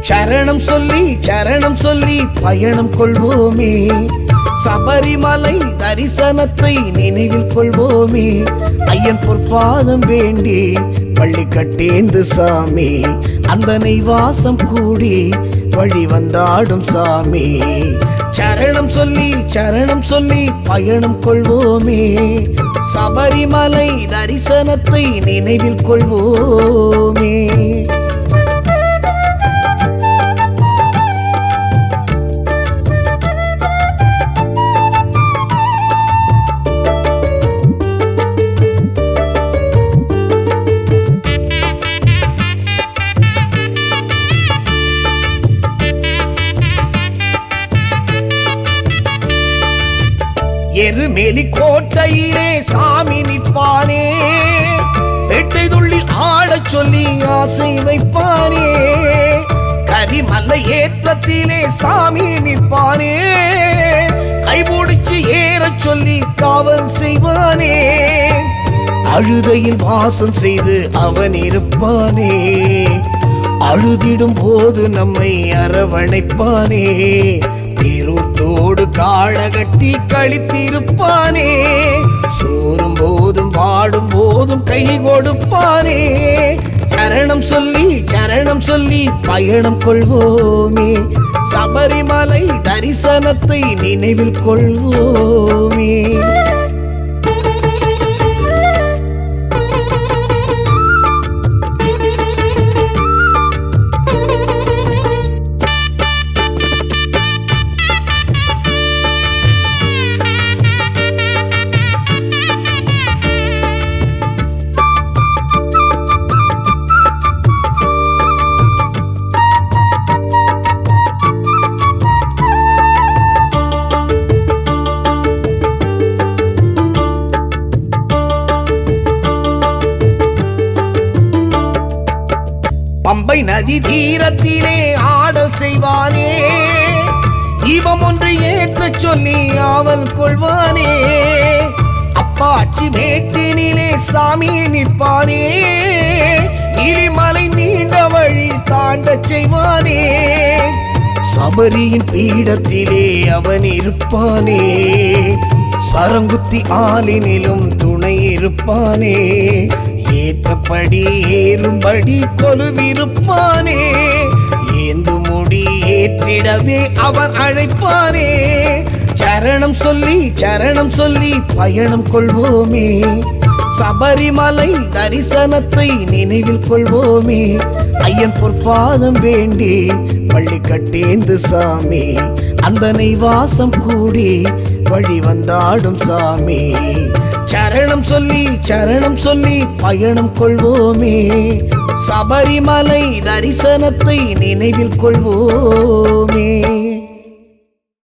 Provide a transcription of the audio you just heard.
சரணம் சொல்லி பயணம் கொள்வோமே. சபரிமலை தரிசனத்தை நினைவில் கொள்வோமே. ஐயன் பொற்பாதம் வேண்டி பள்ளி கட்டேந்து சாமி, அந்த நெய்வாசம் கூடி வழி வந்தாடும் சாமி. சரணம் சொல்லி பயணம் கொள்வோமே. சபரிமலை தரிசனத்தை நினைவில் கொள்வோமே. எருமேலி கோட்டையிலே சாமி நிற்பானே, பெட்டை துள்ளி ஆடச் சொல்லி ஆசை வைப்பானே. கரிமலை ஏற்றத்திலே சாமி நிற்பானே, கைபிடிச்சு ஏறச் சொல்லி காவல் செய்வானே. அழுதையில் வாசம் செய்து அவன் இருப்பானே, அழுதிடும் போது நம்மை அரவணைப்பானே. திருத்தோடு காழகட்டி கழித்திருப்பானே, சோறும் போதும் வாடும் போதும் கை கொடுப்பானே. சரணம் சொல்லி பயணம் கொள்வோமே. சபரிமலை தரிசனத்தை நினைவில் கொள்வோமே. பம்பை நதி தீரத்திலே ஆடல் செய்வானே, தீபம் ஒன்று ஏற்றச் சொல்லி ஆவல் கொள்வானே. அப்பாச்சி மேட்டினிலே சாமி நிற்பானே, நீலிமலை நீண்ட வழி தாண்டச் செய்வானே. சபரியின் பீடத்திலே அவன் இருப்பானே, சரங்குத்தி ஆலினிலும் துணை இருப்பானே. ஏற்றபடி ஏறும்படி கொலுவிருப்பானே, ஏந்து முடி ஏற்றிடவே அவன் அழைப்பானே. சரணம் சொல்லி பயணம் கொள்வோமே. சபரிமலை தரிசனத்தை நினைவில் கொள்வோமே. ஐயன் பொற்பாதம் வேண்டி பள்ளி கட்டேந்து சாமி, அந்த நெய்வாசம் கூடி வழி வந்தாடும் சாமி. சரணம் சொல்லி பயணம் கொள்வோமே. சபரிமலை தரிசனத்தை நினைவில் கொள்வோமே.